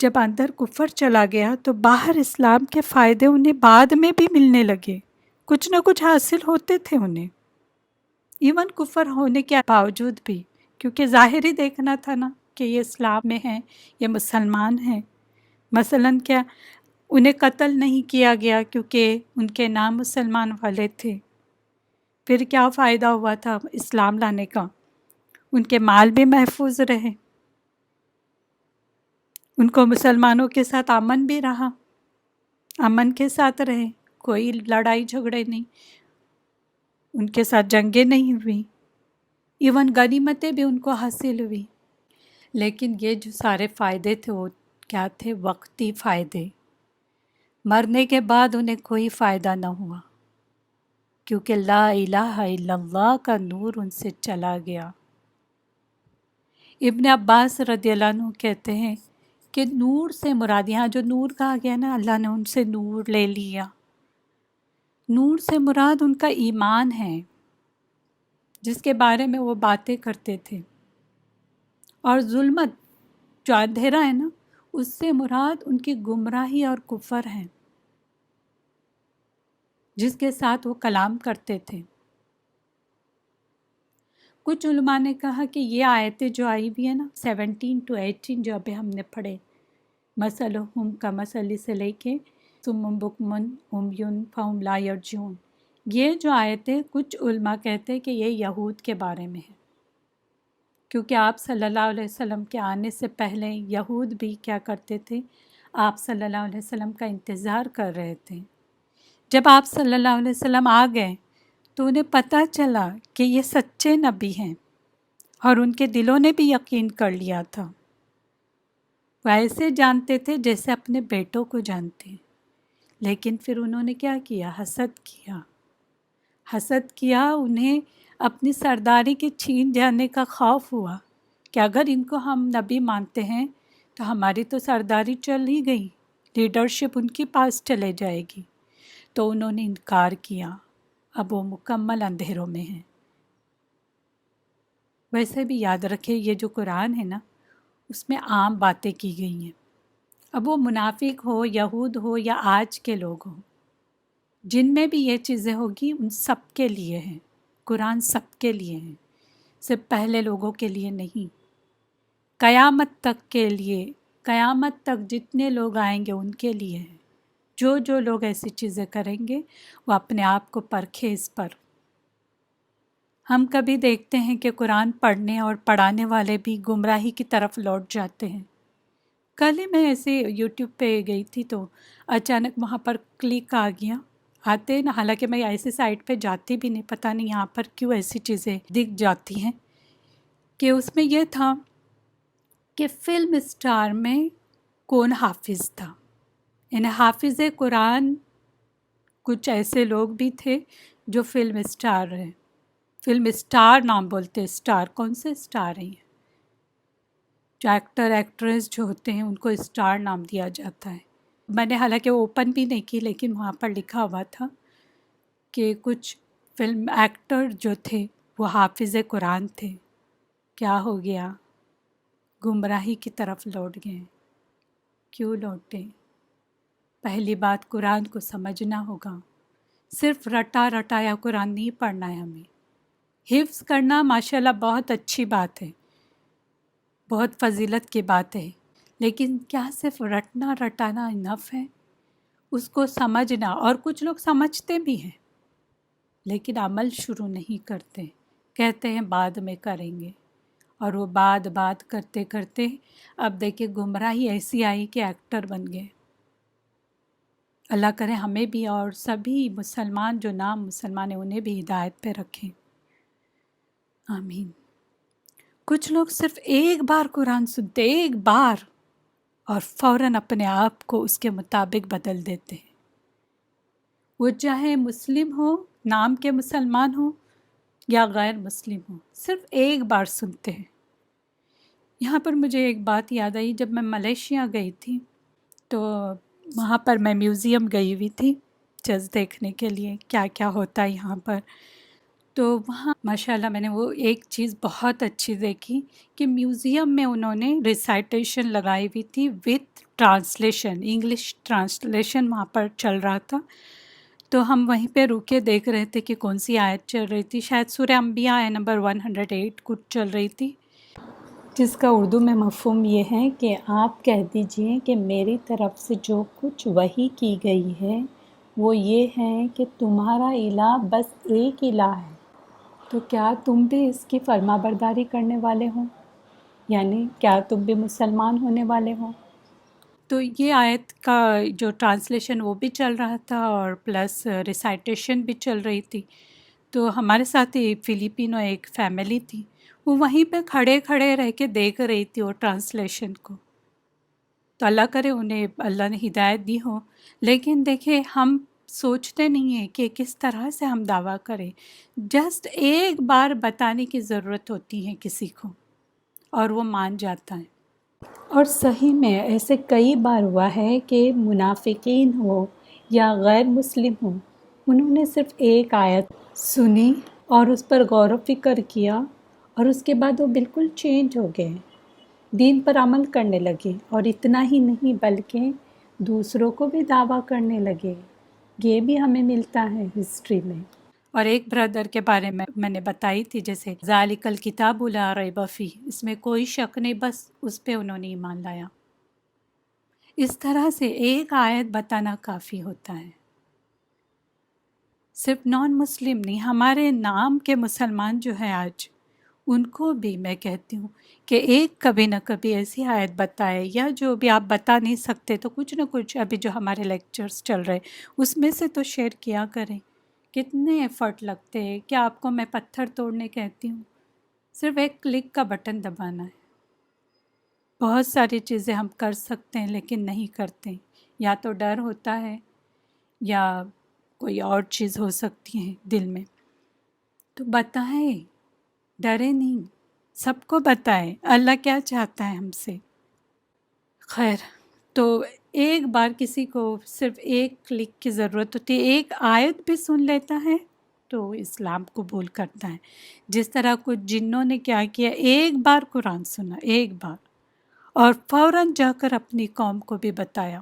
جب اندر کفر چلا گیا تو باہر اسلام کے فائدے انہیں بعد میں بھی ملنے لگے، کچھ نہ کچھ حاصل ہوتے تھے انہیں، ایون کفر ہونے کے باوجود بھی، کیونکہ ظاہر ہی دیکھنا تھا نا کہ یہ اسلام میں ہیں، یہ مسلمان ہیں۔ مثلاً کیا انہیں قتل نہیں کیا گیا کیونکہ ان کے نام مسلمان والے تھے، پھر کیا فائدہ ہوا تھا اسلام لانے کا؟ ان کے مال بھی محفوظ رہے، ان کو مسلمانوں کے ساتھ امن بھی رہا، امن کے ساتھ رہے، کوئی لڑائی جھگڑے نہیں، ان کے ساتھ جنگیں نہیں ہوئی، ایون غنیمتیں بھی ان کو حاصل ہوئی۔ لیکن یہ جو سارے فائدے تھے وہ کیا تھے؟ وقتی فائدے، مرنے کے بعد انہیں کوئی فائدہ نہ ہوا، کیونکہ لا الہ الا اللہ کا نور ان سے چلا گیا۔ ابن عباس رضی اللہ عنہ کہتے ہیں کہ نور سے مراد، یہاں جو نور کہا گیا نا، اللہ نے ان سے نور لے لیا، نور سے مراد ان کا ایمان ہے، جس کے بارے میں وہ باتیں کرتے تھے، اور ظلمت جو اندھیرا ہے نا، اس سے مراد ان کی گمراہی اور کفر ہے، جس کے ساتھ وہ کلام کرتے تھے۔ کچھ علماء نے کہا کہ یہ آیتیں جو آئی ہوئی ہیں نا 17 to 18 جو ابھی ہم نے پڑھے، مثلہم کمثل سے لے کے صم بکم عمی فہم لا یرجعون، یہ جو آیتیں کچھ علماء کہتے ہیں کہ یہ یہود کے بارے میں ہے، کیونکہ آپ صلی اللہ علیہ وسلم کے آنے سے پہلے یہود بھی کیا کرتے تھے؟ آپ صلی اللہ علیہ وسلم کا انتظار کر رہے تھے۔ جب آپ صلی اللہ علیہ وسلم آ گئے تو انہیں پتہ چلا کہ یہ سچے نبی ہیں، اور ان کے دلوں نے بھی یقین کر لیا تھا۔ وہ ایسے جانتے تھے جیسے اپنے بیٹوں کو جانتے ہیں، لیکن پھر انہوں نے کیا کیا؟ حسد کیا، حسد کیا، انہیں اپنی سرداری کے چھین جانے کا خوف ہوا کہ اگر ان کو ہم نبی مانتے ہیں تو ہماری تو سرداری چل ہی گئی، لیڈرشپ ان کے پاس چلے جائے گی، تو انہوں نے انکار کیا۔ اب وہ مکمل اندھیروں میں ہیں۔ ویسے بھی یاد رکھے یہ جو قرآن ہے نا، اس میں عام باتیں کی گئی ہیں، اب وہ منافق ہو، یہود ہو، یا آج کے لوگ ہوں، جن میں بھی یہ چیزیں ہوگی ان سب کے لیے ہیں، قرآن سب کے لیے ہیں، صرف پہلے لوگوں کے لیے نہیں، قیامت تک کے لیے، قیامت تک جتنے لوگ آئیں گے ان کے لیے ہیں۔ جو لوگ ایسی چیزیں کریں گے وہ اپنے آپ کو پرکھے اس پر۔ ہم کبھی دیکھتے ہیں کہ قرآن پڑھنے اور پڑھانے والے بھی گمراہی کی طرف لوٹ جاتے ہیں۔ کل ہی میں ایسے یوٹیوب پہ گئی تھی تو اچانک وہاں پر کلک آ گیا، آتے نا، حالانکہ میں ایسی سائٹ پہ جاتی بھی نہیں، پتہ نہیں یہاں پر کیوں ایسی چیزیں دکھ جاتی ہیں، کہ اس میں یہ تھا کہ فلم اسٹار میں کون حافظ تھا، یعنی حافظ قرآن کچھ ایسے لوگ بھی تھے جو فلم اسٹار ہیں، فلم اسٹار نام بولتے، اسٹار کون سے اسٹار ہیں؟ جو ایکٹر ایکٹریس جو ہوتے ہیں ان کو اسٹار نام دیا جاتا ہے۔ میں نے حالانکہ اوپن بھی نہیں کی، لیکن وہاں پر لکھا ہوا تھا کہ کچھ فلم ایکٹر جو تھے وہ حافظ قرآن تھے، کیا ہو گیا؟ گمراہی کی طرف لوٹ گئے۔ کیوں لوٹے؟ پہلی بات، قرآن کو سمجھنا ہوگا، صرف رٹا رٹایا قرآن نہیں پڑھنا ہے ہمیں۔ حفظ کرنا ماشاءاللہ بہت اچھی بات ہے، بہت فضیلت کی بات ہے، لیکن کیا صرف رٹنا رٹانا انف ہے؟ اس کو سمجھنا، اور کچھ لوگ سمجھتے بھی ہیں لیکن عمل شروع نہیں کرتے، کہتے ہیں بعد میں کریں گے، اور وہ بات کرتے کرتے اب دیکھیں گمراہی ایسی آئی کہ ایکٹر بن گئے۔ اللہ کرے ہمیں بھی اور سبھی مسلمان جو نام مسلمان ہیں انہیں بھی ہدایت پہ رکھیں، آمین۔ کچھ لوگ صرف ایک بار قرآن سنتے، ایک بار، اور فوراً اپنے آپ کو اس کے مطابق بدل دیتے ہیں، وہ چاہے مسلم ہو، نام کے مسلمان ہو، یا غیر مسلم ہو، صرف ایک بار سنتے ہیں۔ یہاں پر مجھے ایک بات یاد آئی، جب میں ملیشیا گئی تھی تو وہاں پر میں میوزیم گئی ہوئی تھی جس دیکھنے کے لیے کیا کیا ہوتا ہے یہاں پر، تو وہاں ماشاءاللہ میں نے وہ ایک چیز بہت اچھی دیکھی کہ میوزیم میں انہوں نے ریسائٹیشن لگائی ہوئی تھی وتھ ٹرانسلیشن، انگلش ٹرانسلیشن وہاں پر چل رہا تھا۔ تو ہم وہیں پہ رکے دیکھ رہے تھے کہ کون سی آیت چل رہی تھی، شاید سورہ انبیاء آیت نمبر 108 کچھ چل رہی تھی، جس کا اردو میں مفہوم یہ ہے کہ آپ کہہ دیجئے کہ میری طرف سے جو کچھ وحی کی گئی ہے وہ یہ ہے کہ تمہارا الہ بس ایک الہ ہے، تو کیا تم بھی اس کی فرما برداری کرنے والے ہو؟ یعنی کیا تم بھی مسلمان ہونے والے ہو؟ تو یہ آیت کا جو ٹرانسلیشن وہ بھی چل رہا تھا اور پلس ریسائٹیشن بھی چل رہی تھی۔ تو ہمارے ساتھ ایک فلیپینو ایک فیملی تھی، وہ وہیں پہ کھڑے کھڑے رہ کے دیکھ رہی تھی وہ ٹرانسلیشن کو۔ تو اللہ کرے انہیں اللہ نے ہدایت دی ہو، لیکن دیکھیں ہم سوچتے نہیں ہیں کہ کس طرح سے ہم دعویٰ کریں۔ جسٹ ایک بار بتانے کی ضرورت ہوتی ہے کسی کو اور وہ مان جاتا ہے۔ اور صحیح میں ایسے کئی بار ہوا ہے کہ منافقین ہو یا غیر مسلم ہو، انہوں نے صرف ایک آیت سنی اور اس پر غور و فکر کیا اور اس کے بعد وہ بالکل چینج ہو گئے، دین پر عمل کرنے لگے، اور اتنا ہی نہیں بلکہ دوسروں کو بھی دعویٰ کرنے لگے۔ یہ بھی ہمیں ملتا ہے ہسٹری میں۔ اور ایک بردر کے بارے میں میں نے بتائی تھی، جیسے ذالک الکتاب لا ریب فیہ، اس میں کوئی شک نہیں، بس اس پہ انہوں نے ایمان لایا۔ اس طرح سے ایک آیت بتانا کافی ہوتا ہے۔ صرف نان مسلم نہیں، ہمارے نام کے مسلمان جو ہیں آج، ان کو بھی میں کہتی ہوں کہ ایک کبھی نہ کبھی ایسی آیت بتائے، یا جو بھی آپ بتا نہیں سکتے تو کچھ نہ کچھ ابھی جو ہمارے لیکچرز چل رہے اس میں سے تو شیئر کیا کریں۔ کتنے ایفرٹ لگتے ہیں، کیا آپ کو میں پتھر توڑنے کہتی ہوں؟ صرف ایک کلک کا بٹن دبانا ہے۔ بہت ساری چیزیں ہم کر سکتے ہیں لیکن نہیں کرتے، یا تو ڈر ہوتا ہے یا کوئی اور چیز ہو سکتی ہے دل میں۔ تو بتائیں، ڈرے نہیں، سب کو بتائیں اللہ کیا چاہتا ہے ہم سے۔ خیر، تو ایک بار کسی کو صرف ایک کلک کی ضرورت ہوتی ہے، ایک آیت بھی سن لیتا ہے تو اسلام قبول کرتا ہے۔ جس طرح کچھ جنوں نے کیا کیا، ایک بار قرآن سنا، ایک بار، اور فوراً جا کر اپنی قوم کو بھی بتایا۔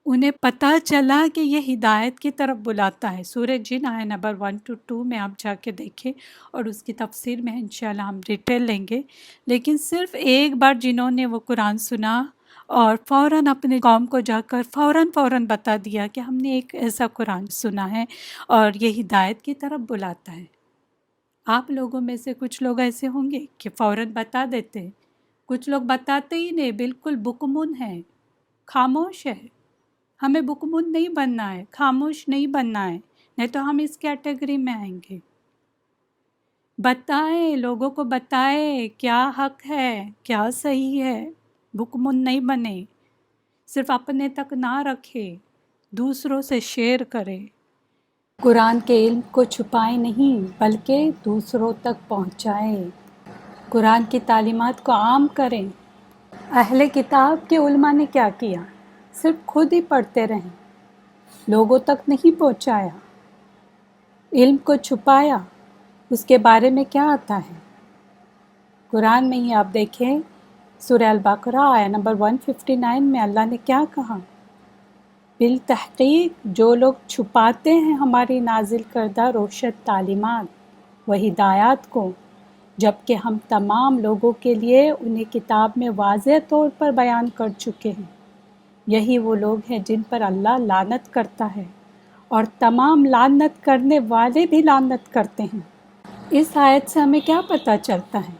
انہیں پتہ چلا کہ یہ ہدایت کی طرف بلاتا ہے۔ سورہ جن آیت نمبر 1-2 میں آپ جا کے دیکھیں، اور اس کی تفسیر میں انشاءاللہ ہم ڈیٹیل لیں گے۔ لیکن صرف ایک بار جنہوں نے وہ قرآن سنا اور فوراً اپنے قوم کو جا کر فوراً بتا دیا کہ ہم نے ایک ایسا قرآن سنا ہے اور یہ ہدایت کی طرف بلاتا ہے۔ آپ لوگوں میں سے کچھ لوگ ایسے ہوں گے کہ فوراً بتا دیتے ہیں، کچھ لوگ بتاتے ہی نہیں، بالکل بکمن ہیں، خاموش ہے۔ ہمیں بکمن نہیں بننا ہے، خاموش نہیں بننا ہے، نہیں تو ہم اس کیٹیگری میں آئیں گے۔ بتائیں، لوگوں کو بتائیں کیا حق ہے، کیا صحیح ہے، بکمن نہیں بنے، صرف اپنے تک نہ رکھے، دوسروں سے شیئر کرے۔ قرآن کے علم کو چھپائیں نہیں بلکہ دوسروں تک پہنچائیں، قرآن کی تعلیمات کو عام کریں۔ اہل کتاب کے علماء نے کیا کیا؟ صرف خود ہی پڑھتے رہیں، لوگوں تک نہیں پہنچایا، علم کو چھپایا۔ اس کے بارے میں کیا آتا ہے؟ قرآن میں ہی آپ دیکھیں، سورہ البقرہ آیت نمبر 159 میں اللہ نے کیا کہا؟ بالتحقیق جو لوگ چھپاتے ہیں ہماری نازل کردہ روشن تعلیمات و ہدایات کو، جبکہ ہم تمام لوگوں کے لیے انہیں کتاب میں واضح طور پر بیان کر چکے ہیں، یہی وہ لوگ ہیں جن پر اللہ لعنت کرتا ہے، اور تمام لعنت کرنے والے بھی لعنت کرتے ہیں۔ اس آیت سے ہمیں کیا پتہ چلتا ہے؟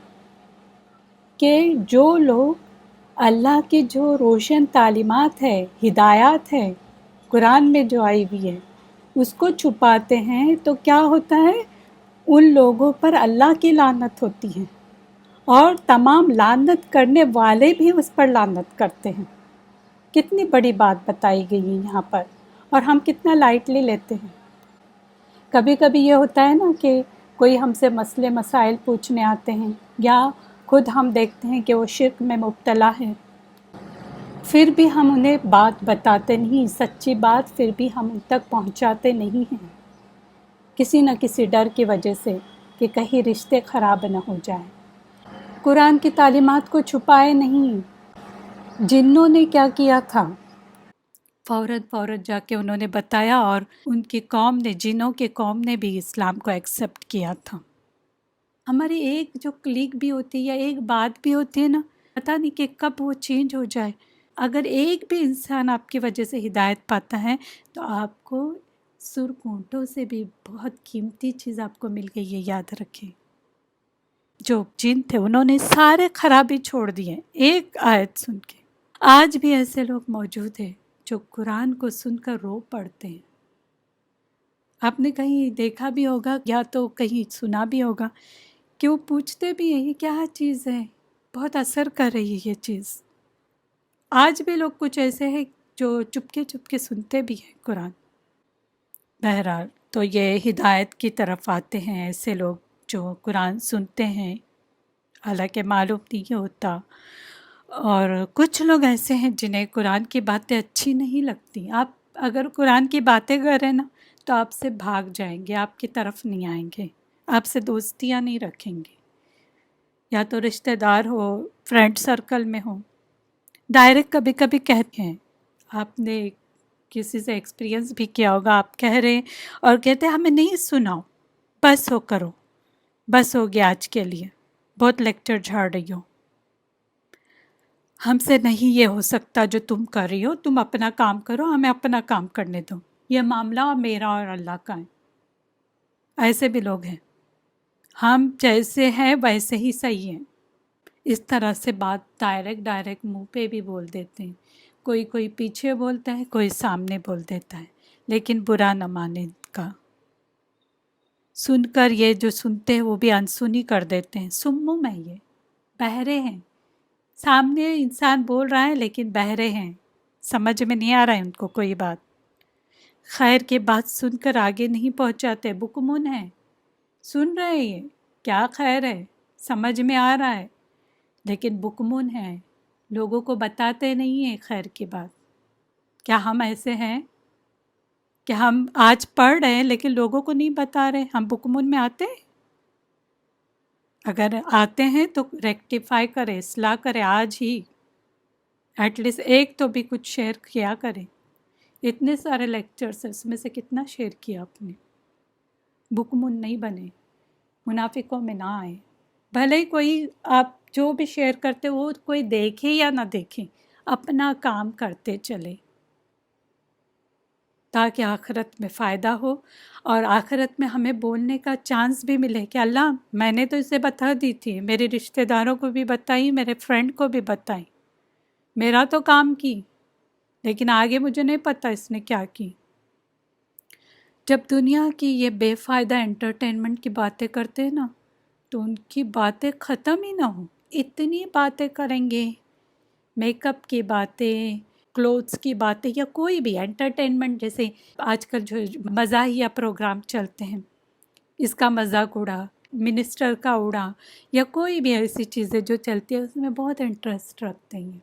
کہ جو لوگ اللہ کی جو روشن تعلیمات ہے، ہدایات ہے، قرآن میں جو آئی ہوئی ہے، اس کو چھپاتے ہیں تو کیا ہوتا ہے؟ ان لوگوں پر اللہ کی لعنت ہوتی ہے، اور تمام لعنت کرنے والے بھی اس پر لعنت کرتے ہیں۔ کتنی بڑی بات بتائی گئی ہے یہاں پر، اور ہم کتنا لائٹلی لیتے ہیں۔ کبھی کبھی یہ ہوتا ہے نا کہ کوئی ہم سے مسئلے مسائل پوچھنے آتے ہیں، یا خود ہم دیکھتے ہیں کہ وہ شرک میں مبتلا ہے، پھر بھی ہم انہیں بات بتاتے نہیں، سچی بات پھر بھی ہم ان تک پہنچاتے نہیں ہیں۔ کسی نہ کسی ڈر کی وجہ سے کہ کہیں رشتے خراب نہ ہو جائیں۔ قرآن کی تعلیمات کو چھپائے نہیں۔ جنوں نے کیا کیا تھا، فوراً جا کے انہوں نے بتایا، اور ان کی قوم نے، جنوں کے قوم نے بھی اسلام کو ایکسیپٹ کیا تھا۔ ہماری ایک جو کلک بھی ہوتی ہے یا ایک بات بھی ہوتی ہے نا، پتہ نہیں کہ کب وہ چینج ہو جائے۔ اگر ایک بھی انسان آپ کی وجہ سے ہدایت پاتا ہے تو آپ کو سرخ اونٹوں سے بھی بہت قیمتی چیز آپ کو مل گئی، یہ یاد رکھیں۔ جو جن تھے انہوں نے سارے خرابی چھوڑ دیے ایک آیت سن کے۔ آج بھی ایسے لوگ موجود ہیں جو قرآن کو سن کر رو پڑتے ہیں۔ آپ نے کہیں دیکھا بھی ہوگا یا تو کہیں سنا بھی ہوگا کہ وہ پوچھتے بھی ہیں یہ کیا چیز ہے، بہت اثر کر رہی ہے یہ چیز۔ آج بھی لوگ کچھ ایسے ہیں جو چپ کے سنتے بھی ہیں قرآن۔ بہرحال تو یہ ہدایت کی طرف آتے ہیں ایسے لوگ جو قرآن سنتے ہیں، حالانکہ معلوم نہیں ہوتا۔ اور کچھ لوگ ایسے ہیں جنہیں قرآن کی باتیں اچھی نہیں لگتی۔ آپ اگر قرآن کی باتیں کریں نا تو آپ سے بھاگ جائیں گے، آپ کی طرف نہیں آئیں گے، آپ سے دوستیاں نہیں رکھیں گے، یا تو رشتہ دار ہو، فرینڈ سرکل میں ہو۔ ڈائریکٹ کبھی کبھی کہتے ہیں، آپ نے کسی سے ایکسپیرینس بھی کیا ہوگا، آپ کہہ رہے ہیں اور کہتے ہیں ہمیں نہیں سناؤ، بس ہو کرو، بس ہو گیا آج کے لیے، بہت لیکچر جھاڑ رہی ہو، ہم سے نہیں یہ ہو سکتا جو تم کر رہی ہو، تم اپنا کام کرو، ہمیں اپنا کام کرنے دو، یہ معاملہ میرا اور اللہ کا ہے۔ ایسے بھی لوگ ہیں، ہم جیسے ہیں ویسے ہی صحیح ہیں، اس طرح سے بات ڈائریکٹ منہ پہ بھی بول دیتے ہیں۔ کوئی پیچھے بولتا ہے، کوئی سامنے بول دیتا ہے، لیکن برا نہ مانے کا۔ سن کر یہ جو سنتے ہیں وہ بھی انسنی کر دیتے ہیں، سموں میں یہ بہرے ہیں، سامنے انسان بول رہا ہے لیکن بہرے ہیں، سمجھ میں نہیں آ رہا ہے ان کو کوئی بات، خیر کی بات سن کر آگے نہیں پہنچاتے، بکمن ہیں، سن رہے ہیں یہ کیا خیر ہے، سمجھ میں آ رہا ہے لیکن بکمن ہیں، لوگوں کو بتاتے نہیں ہیں خیر کی بات۔ کیا ہم ایسے ہیں کہ ہم آج پڑھ رہے ہیں لیکن لوگوں کو نہیں بتا رہے، ہم بکمن میں آتے ہیں؟ اگر آتے ہیں تو ریکٹیفائی کرے، اصلاح کرے، آج ہی ایٹ لیسٹ ایک تو بھی کچھ شیئر کیا کرے۔ اتنے سارے لیکچرز ہیں، اس میں سے کتنا شیئر کیا آپ نے؟ بکمن نہیں بنے، منافقوں میں نہ آئے، بھلے ہی کوئی آپ جو بھی شیئر کرتے وہ کوئی دیکھے یا نہ دیکھے، اپنا کام کرتے چلے تاکہ آخرت میں فائدہ ہو، اور آخرت میں ہمیں بولنے کا چانس بھی ملے کہ اللہ میں نے تو اسے بتا دی تھی، میرے رشتہ داروں کو بھی بتائی، میرے فرینڈ کو بھی بتائی، میرا تو کام کی، لیکن آگے مجھے نہیں پتہ اس نے کیا کی۔ جب دنیا کی یہ بے فائدہ انٹرٹینمنٹ کی باتیں کرتے ہیں نا تو ان کی باتیں ختم ہی نہ ہوں، اتنی باتیں کریں گے، میک اپ کی باتیں، کلوتھس کی باتیں، یا کوئی بھی انٹرٹینمنٹ، جیسے آج کل جو مزاحیہ پروگرام چلتے ہیں، اس کا مذاق اڑا، منسٹر کا اڑا، یا کوئی بھی ایسی چیزیں جو چلتی ہیں اس میں بہت انٹرسٹ رکھتے ہیں۔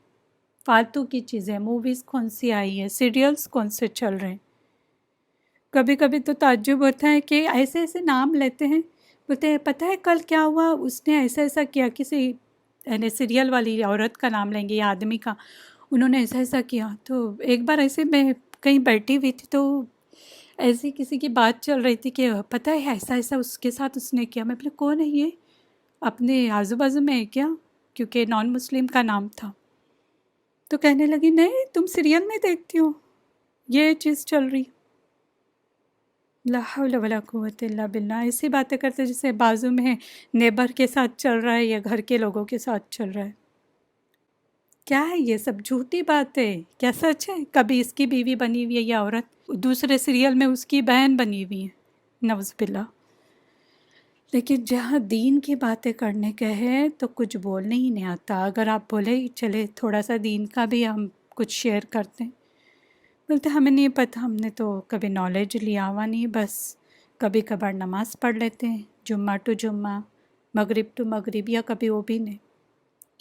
فالتو کی چیزیں، موویز کون سی آئی ہے، سیریلز کون سے چل رہے ہیں، کبھی کبھی تو تعجب ہوتا ہے کہ ایسے ایسے نام لیتے ہیں، بولتے ہیں پتہ ہے کل کیا ہوا، اس نے ایسا کیا، کسی یعنی سیریل والی عورت کا نام لیں گے یا آدمی کا، انہوں نے ایسا کیا۔ تو ایک بار ایسے میں کہیں بیٹھی ہوئی تھی تو ایسی کسی کی بات چل رہی تھی کہ پتہ ہے ایسا اس کے ساتھ اس نے کیا، میں بولے کون ہے یہ، اپنے آزو بازو میں ہے کیا، کیونکہ نان مسلم کا نام تھا۔ تو کہنے لگی نہیں تم سیریل میں دیکھتی ہو، یہ چیز چل رہی۔ لا حول ولا قوت الا باللہ، ایسی باتیں کرتے جیسے بازو میں نیبر کے ساتھ چل رہا ہے یا گھر کے لوگوں کے ساتھ چل رہا ہے۔ کیا ہے یہ سب جھوٹی بات ہے، کیا سچ ہے؟ کبھی اس کی بیوی بنی ہوئی ہے یا عورت، دوسرے سیریل میں اس کی بہن بنی ہوئی ہے، نعوذ باللہ۔ لیکن جہاں دین کی باتیں کرنے کے ہیں تو کچھ بولنے ہی نہیں آتا۔ اگر آپ بولے چلے تھوڑا سا دین کا بھی ہم کچھ شیئر کرتے ہیں، بولتے ہمیں نہیں پتہ، ہم نے تو کبھی نالج لیا ہوا نہیں، بس کبھی کبھار نماز پڑھ لیتے ہیں، جمعہ ٹو جمعہ، مغرب ٹو مغرب، یا کبھی وہ بھی نہیں۔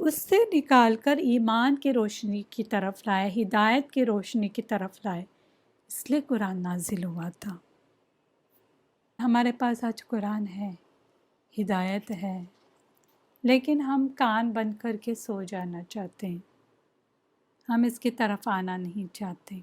اس سے نکال کر ایمان کی روشنی کی طرف لائے، ہدایت کی روشنی کی طرف لائے، اس لیے قرآن نازل ہوا تھا۔ ہمارے پاس آج قرآن ہے، ہدایت ہے، لیکن ہم کان بند کر کے سو جانا چاہتے ہیں، ہم اس کی طرف آنا نہیں چاہتے۔